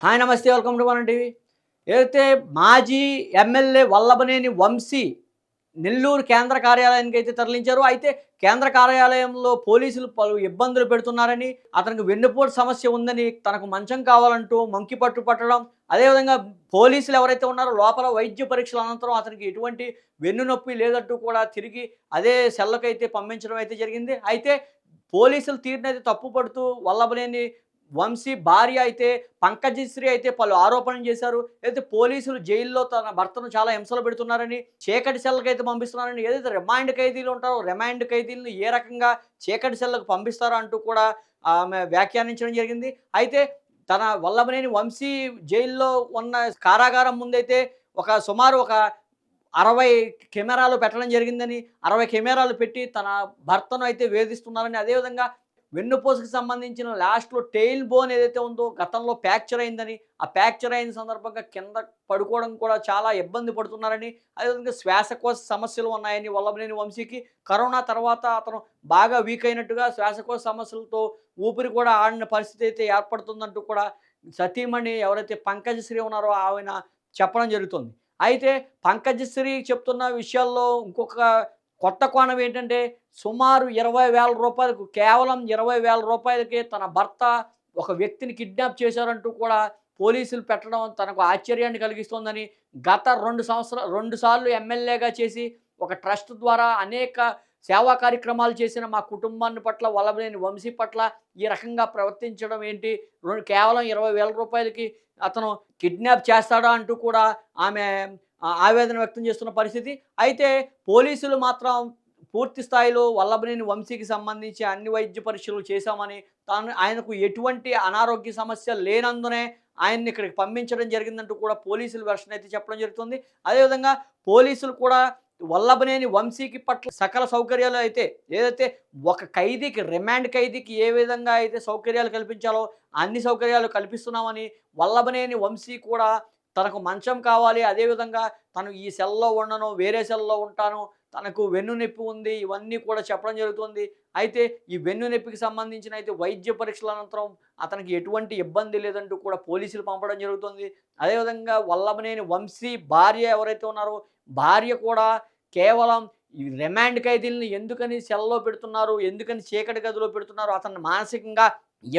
Hi నమస్తే. Welcome to మన TV. ఏదైతే మాజీ ఎమ్మెల్యే వల్లభనేని వంశీ నెల్లూరు కేంద్ర కార్యాలయానికైతే తరలించారు. అయితే కేంద్ర కార్యాలయంలో పోలీసులు పలు ఇబ్బందులు పెడుతున్నారని, అతనికి వెన్నుపోటు సమస్య ఉందని, తనకు మంచం కావాలంటూ మంకి పట్టు పట్టడం, అదేవిధంగా పోలీసులు ఎవరైతే ఉన్నారో లోపల వైద్య పరీక్షల అనంతరం అతనికి ఎటువంటి వెన్ను నొప్పి లేదంటూ కూడా తిరిగి అదే సెల్‌కైతే పంపించడం అయితే జరిగింది. అయితే పోలీసుల తీరునైతే తప్పుపడుతూ వల్లభనేని వంశీ భార్య అయితే పంకజశ్రీ అయితే పలు ఆరోపణలు చేశారు. అయితే పోలీసులు జైల్లో తన భర్తను చాలా హింసలు పెడుతున్నారని, చీకటి సెల్‌కైతే పంపిస్తున్నారని, ఏదైతే రిమాండ్ ఖైదీలు ఉంటారో రిమాండ్ ఖైదీలను ఏ రకంగా చీకటి సెల్‌కి పంపిస్తారో అంటూ కూడా ఆమె వ్యాఖ్యానించడం జరిగింది. అయితే తన వల్లభనేని వంశీ జైల్లో ఉన్న కారాగారం ముందైతే సుమారు ఒక 60 కెమెరాలు పెట్టడం జరిగిందని, 60 కెమెరాలు పెట్టి తన భర్తను అయితే వేధిస్తున్నారని, అదేవిధంగా వెన్నుపూసకు సంబంధించిన లాస్ట్‌లో టెయిల్ బోన్ ఏదైతే ఉందో గతంలో ఫ్రాక్చర్ అయిందని, ఆ ఫ్రాక్చర్ అయిన సందర్భంగా కింద పడుకోవడం కూడా చాలా ఇబ్బంది పడుతున్నారని, అదేవిధంగా శ్వాసకోశ సమస్యలు ఉన్నాయని వల్లభనేని వంశీకి. కరోనా తర్వాత అతను బాగా వీక్ అయినట్టుగా శ్వాసకోశ సమస్యలతో ఊపిరి కూడా ఆడని పరిస్థితి అయితే ఏర్పడుతుందంటూ కూడా సతీమణి ఎవరైతే పంకజశ్రీ ఉన్నారో ఆమెన చెప్పడం జరుగుతుంది. అయితే పంకజశ్రీ చెప్తున్న విషయాల్లో ఇంకొక కొత్త కోణం ఏంటంటే, సుమారు రూ. 20,000 కేవలం రూ. 20,000కే తన భర్త ఒక వ్యక్తిని కిడ్నాప్ చేశారంటూ కూడా పోలీసులు పెట్టడం తనకు ఆశ్చర్యాన్ని కలిగిస్తోందని, గత 2 సార్లు ఎమ్మెల్యేగా చేసి ఒక ట్రస్ట్ ద్వారా అనేక సేవా కార్యక్రమాలు చేసిన మా కుటుంబాన్ని పట్ల వల్లభనేని వంశీ పట్ల ఈ రకంగా ప్రవర్తించడం ఏంటి? కేవలం రూ. 20,000కి అతను కిడ్నాప్ చేస్తాడా అంటూ కూడా ఆమె ఆవేదన వ్యక్తం చేస్తున్న పరిస్థితి. అయితే పోలీసులు మాత్రం పూర్తి స్థాయిలో వల్లభనేని వంశీకి సంబంధించి అన్ని వైద్య పరీక్షలు చేశామని, ఆయనకు ఎటువంటి అనారోగ్య సమస్య లేనందునే ఆయన్ని ఇక్కడికి పంపించడం జరిగిందంటూ కూడా పోలీసుల వెర్షన్ అయితే చెప్పడం జరుగుతుంది. అదేవిధంగా పోలీసులు కూడా వల్లభనేని వంశీకి పట్ల సకల సౌకర్యాలు అయితే ఏదైతే ఒక ఖైదీకి రిమాండ్ ఖైదీకి ఏ విధంగా అయితే సౌకర్యాలు కల్పించాలో అన్ని సౌకర్యాలు కల్పిస్తున్నామని, వల్లభనేని వంశీ కూడా తనకు మంచం కావాలి, అదేవిధంగా తను ఈ సెల్‌లో ఉండను, వేరే సెల్‌లో ఉంటాను, తనకు వెన్ను నొప్పి ఉంది, ఇవన్నీ కూడా చెప్పడం జరుగుతుంది. అయితే ఈ వెన్ను నొప్పికి సంబంధించిన అయితే వైద్య పరీక్షల అనంతరం అతనికి ఎటువంటి ఇబ్బంది లేదంటూ కూడా పోలీసులు పంపడం జరుగుతుంది. అదేవిధంగా వల్లభనేని వంశీ భార్య ఎవరైతే ఉన్నారో, భార్య కూడా కేవలం ఈ రిమాండ్ ఖైదీలని ఎందుకని సెల్‌లో పెడుతున్నారు, ఎందుకని చీకటి గదిలో పెడుతున్నారు, అతన్ని మానసికంగా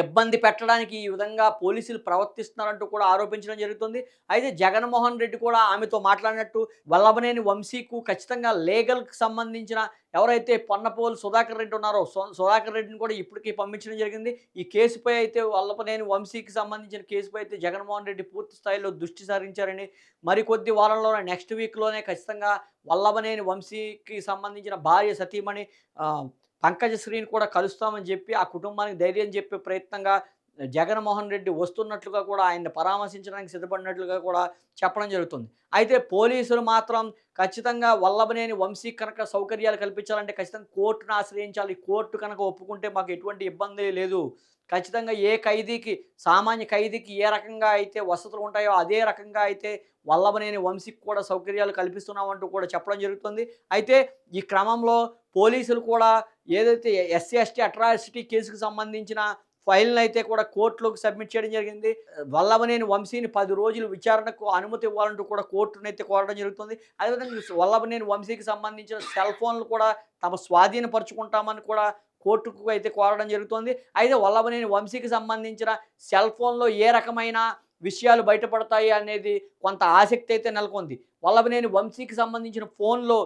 ఇబ్బంది పెట్టడానికి ఈ విధంగా పోలీసులు ప్రవర్తిస్తున్నారంటూ కూడా ఆరోపించడం జరుగుతుంది. అయితే జగన్మోహన్ రెడ్డి కూడా ఆమెతో మాట్లాడినట్టు వల్లభనేని వంశీకు ఖచ్చితంగా లీగల్‌కి సంబంధించిన ఎవరైతే పొన్నపోలు సుధాకర్ రెడ్డి ఉన్నారో సుధాకర్ రెడ్డిని కూడా ఇప్పటికి పంపించడం జరిగింది. ఈ కేసుపై అయితే వల్లభనేని వంశీకి సంబంధించిన కేసుపై అయితే జగన్మోహన్ రెడ్డి పూర్తి స్థాయిలో దృష్టి సారించారని, మరికొద్ది వారంలోనే నెక్స్ట్ వీక్‌లోనే ఖచ్చితంగా వల్లభనేని వంశీకి సంబంధించిన భార్య సతీమణి పంకజశ్రీని కూడా కలుస్తామని చెప్పి ఆ కుటుంబానికి ధైర్యం చెప్పే ప్రయత్నంగా జగన్మోహన్ రెడ్డి వస్తున్నట్లుగా కూడా ఆయన్ని పరామర్శించడానికి సిద్ధపడినట్లుగా కూడా చెప్పడం జరుగుతుంది. అయితే పోలీసులు మాత్రం ఖచ్చితంగా వల్లభనేని వంశీకి కనుక సౌకర్యాలు కల్పించాలంటే ఖచ్చితంగా కోర్టును ఆశ్రయించాలి. కోర్టు కనుక ఒప్పుకుంటే మాకు ఎటువంటి ఇబ్బంది లేదు. ఖచ్చితంగా ఏ ఖైదీకి సామాన్య ఖైదీకి ఏ రకంగా అయితే వసతులు ఉంటాయో అదే రకంగా అయితే వల్లభనేని వంశీకి కూడా సౌకర్యాలు కల్పిస్తున్నామంటూ కూడా చెప్పడం జరుగుతుంది. అయితే ఈ క్రమంలో పోలీసులు కూడా ఏదైతే ఎస్సీ, ఎస్టీ అట్రాసిటీ కేసుకు సంబంధించిన ఫైల్‌నైతే కూడా కోర్టులోకి సబ్మిట్ చేయడం జరిగింది. వల్లభనేని వంశీని 10 రోజులు విచారణకు అనుమతి ఇవ్వాలంటూ కూడా కోర్టునైతే కోరడం జరుగుతుంది. అదేవిధంగా వల్లభనేని వంశీకి సంబంధించిన సెల్ ఫోన్లు కూడా తమ స్వాధీనపరుచుకుంటామని కూడా కోర్టుకు అయితే కోరడం జరుగుతుంది. అయితే వల్లభనేని వంశీకి సంబంధించిన సెల్ ఫోన్‌లో ఏ రకమైన విషయాలు బయటపడతాయి అనేది కొంత ఆసక్తి అయితే నెలకొంది. వల్లభనేని వంశీకి సంబంధించిన ఫోన్‌లో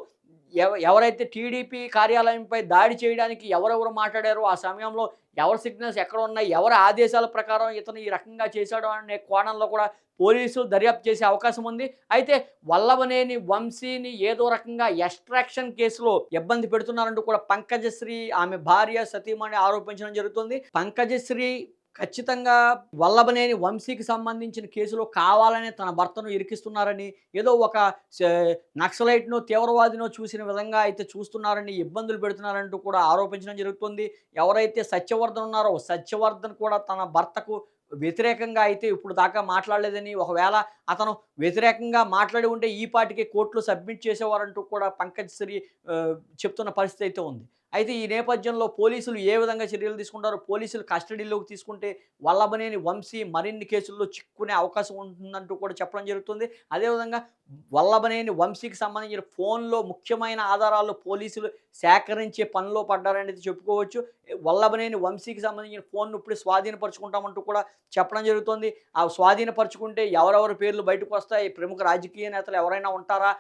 ఎవరైతే టీడీపీ కార్యాలయంపై దాడి చేయడానికి ఎవరెవరు మాట్లాడారో, ఆ సమయంలో ఎవరి సిగ్నల్స్ ఎక్కడ ఉన్నాయి, ఎవరి ఆదేశాల ప్రకారం ఇతను ఈ రకంగా చేశాడు అనే కోణంలో కూడా పోలీసులు దర్యాప్తు చేసే అవకాశం ఉంది. అయితే వల్లభనేని వంశీని ఏదో రకంగా ఎక్స్‌ట్రాక్షన్ కేసులో ఇబ్బంది పెడుతున్నారంటూ కూడా పంకజశ్రీ ఆమె భార్య సతీమణి ఆరోపించడం జరుగుతుంది. పంకజశ్రీ ఖచ్చితంగా వల్లభనేని వంశీకి సంబంధించిన కేసులో కావాలనే తన భర్తను ఇరికిస్తున్నారని, ఏదో ఒక స నక్సలైట్‌నో, తీవ్రవాదినో చూసిన విధంగా అయితే చూస్తున్నారని, ఇబ్బందులు పెడుతున్నారంటూ కూడా ఆరోపించడం జరుగుతుంది. ఎవరైతే సత్యవర్ధన్ ఉన్నారో, సత్యవర్ధన్ కూడా తన భర్తకు వ్యతిరేకంగా అయితే ఇప్పుడు దాకా మాట్లాడలేదని, ఒకవేళ అతను వ్యతిరేకంగా మాట్లాడి ఉంటే ఈ పాటికే కోర్టులో సబ్మిట్ చేసేవారంటూ కూడా పంకజ్ శ్రీ చెప్తున్న పరిస్థితి అయితే ఉంది. అయితే ఈ నేపథ్యంలో పోలీసులు ఏ విధంగా చర్యలు తీసుకుంటారో, పోలీసులు కస్టడీలోకి తీసుకుంటే వల్లభనేని వంశీ మరిన్ని కేసుల్లో చిక్కుకునే అవకాశం ఉంటుందంటూ కూడా చెప్పడం జరుగుతుంది. అదేవిధంగా వల్లభనేని వంశీకి సంబంధించిన ఫోన్‌లో ముఖ్యమైన ఆధారాలు పోలీసులు సేకరించే పనిలో పడ్డారనేది చెప్పుకోవచ్చు. వల్లభనేని వంశీకి సంబంధించిన ఫోన్‌ను ఇప్పుడే స్వాధీనపరుచుకుంటామంటూ కూడా చెప్పడం జరుగుతోంది. ఆ స్వాధీనపరుచుకుంటే ఎవరెవరి పేర్లు బయటకొస్తాయి? ప్రముఖ రాజకీయ నేతలు ఎవరైనా ఉంటారా?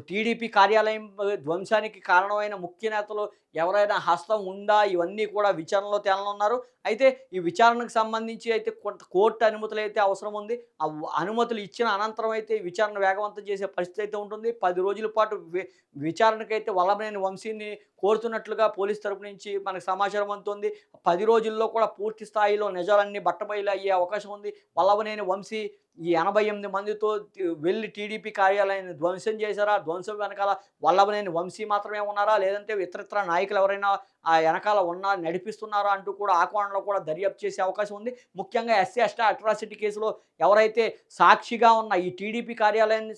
టీడీపీ కార్యాలయం ధ్వంసానికి కారణమైన ముఖ్య నేతలు ఎవరైనా హస్తం ఉందా? ఇవన్నీ కూడా విచారణలో తేలనున్నారు. అయితే ఈ విచారణకు సంబంధించి అయితే కొంత కోర్టు అనుమతులైతే అవసరం ఉంది. అనుమతులు ఇచ్చిన అనంతరం అయితే విచారణ వేగవంతం చేసే పరిస్థితి అయితే ఉంటుంది. 10 రోజుల పాటు విచారణకైతే వల్లభనేని వంశీని కోరుతున్నట్లుగా పోలీస్ తరపు నుంచి మనకు సమాచారం అందుతుంది. 10 రోజుల్లో కూడా పూర్తి స్థాయిలో నిజాలన్నీ బట్టబయలు అయ్యే అవకాశం ఉంది. వల్లభనేని వంశీ ఈ 88 మందితో వెళ్లి టీడీపీ కార్యాలయాన్ని ధ్వంసం చేశారా? ధ్వంసం వెనకాల వల్లభనేని వంశీ మాత్రమే ఉన్నారా? లేదంటే ఇతరితర నాయకులు ఎవరైనా ఆ ఎనకాల నడిపిస్తున్నారా? అంటూ కూడా ఆ కోణంలో కూడా దర్యాప్తు చేసే అవకాశం ఉంది. ముఖ్యంగా ఎస్సీ, ఎస్టీ అట్రాసిటీ కేసులో ఎవరైతే సాక్షిగా ఉన్న ఈ టీడీపీ కార్యాలయాన్ని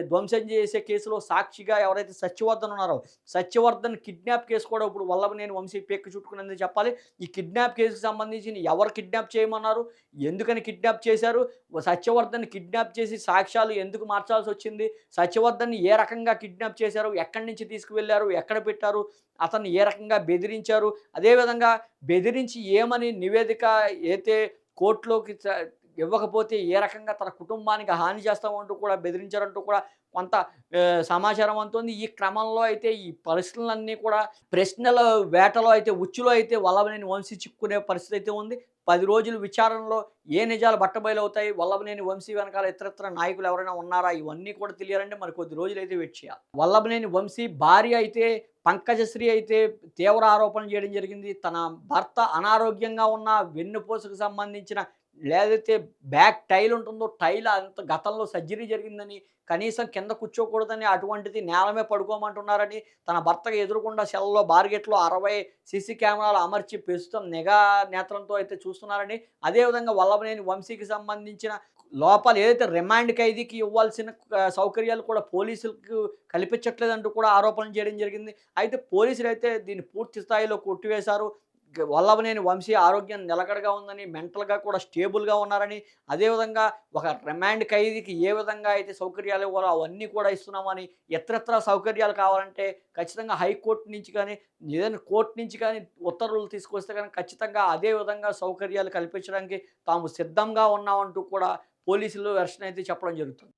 ధ్వంసం చేసే కేసులో సాక్షిగా ఎవరైతే సత్యవర్ధన్ ఉన్నారో, సత్యవర్ధన్ కిడ్నాప్ కేసు కూడా ఇప్పుడు వల్లభనేని వంశీ పెక్కు చుట్టుకున్నదని చెప్పాలి. ఈ కిడ్నాప్ కేసుకు సంబంధించి ఎవరు కిడ్నాప్ చేయమన్నారు? ఎందుకని కిడ్నాప్ చేశారు? సత్యవర్ధన్ కిడ్నాప్ చేసి సాక్ష్యాలు ఎందుకు మార్చాల్సొచ్చింది? సత్యవర్ధన్‌ని ఏ రకంగా కిడ్నాప్ చేశారు? ఎక్కడి నుంచి తీసుకువెళ్లారు? ఎక్కడ పెట్టారు? అతన్ని ఏ రకంగా బెదిరించారు? అదేవిధంగా బెదిరించి ఏమని నివేదిక అయితే కోర్టులోకి ఇవ్వకపోతే ఏ రకంగా తన కుటుంబానికి హాని చేస్తామంటూ కూడా బెదిరించారంటూ కూడా కొంత సమాచారం అందుతుంది. ఈ క్రమంలో అయితే ఈ పరిస్థితులన్నీ కూడా ప్రశ్నల వేటలో అయితే ఉచ్చులో అయితే వల్లభనేని వంశీ చిక్కుకునే పరిస్థితి అయితే ఉంది. 10 రోజులు విచారణలో ఏ నిజాలు బట్టబయలవుతాయి? వల్లభనేని వంశీ వెనకాల ఇతరితర నాయకులు ఎవరైనా ఉన్నారా? ఇవన్నీ కూడా తెలియాలంటే మరి కొద్ది రోజులైతే వెయిట్ చేయాలి. వల్లభనేని వంశీ భార్య అయితే పంకజశ్రీ అయితే తీవ్ర ఆరోపణలు చేయడం జరిగింది. తన భర్త అనారోగ్యంగా ఉన్న వెన్నుపూసకు సంబంధించిన లేదైతే బ్యాక్ టైల్ ఉంటుందో టైల్ అంత గతంలో సర్జరీ జరిగిందని, కనీసం కింద కూర్చోకూడదని, అటువంటిది నేల మీద పడుకోమంటున్నారని, తన భర్తకు ఎదురుగుండా సెల్‌లో బార్గెట్‌లో 60 సీసీ కెమెరాలు అమర్చి ప్రస్తుతం నిఘా నేత్రంతో అయితే చూస్తున్నారని, అదేవిధంగా వల్లభనేని వంశీకి సంబంధించిన లోపల ఏదైతే రిమాండ్ ఖైదీకి ఇవ్వాల్సిన సౌకర్యాలు కూడా పోలీసులకు కల్పించట్లేదంటూ కూడా ఆరోపణలు చేయడం జరిగింది. అయితే పోలీసులైతే దీన్ని పూర్తి స్థాయిలో కొట్టివేశారు. వల్లభనేని వంశీ ఆరోగ్యం నిలకడగా ఉందని, మెంటల్‌గా కూడా స్టేబుల్‌గా ఉన్నారని, అదేవిధంగా ఒక రిమాండ్ ఖైదీకి ఏ విధంగా అయితే సౌకర్యాలు ఇవ్వాలో అవన్నీ కూడా ఇస్తున్నామని, ఇతరత్రా సౌకర్యాలు కావాలంటే ఖచ్చితంగా హైకోర్టు నుంచి కానీ, ఏదైనా కోర్టు నుంచి కానీ ఉత్తర్వులు తీసుకొస్తే కానీ ఖచ్చితంగా అదే విధంగా సౌకర్యాలు కల్పించడానికి తాము సిద్ధంగా ఉన్నామంటూ కూడా పోలీసులు వెర్షన్ అయితే చెప్పడం జరుగుతుంది.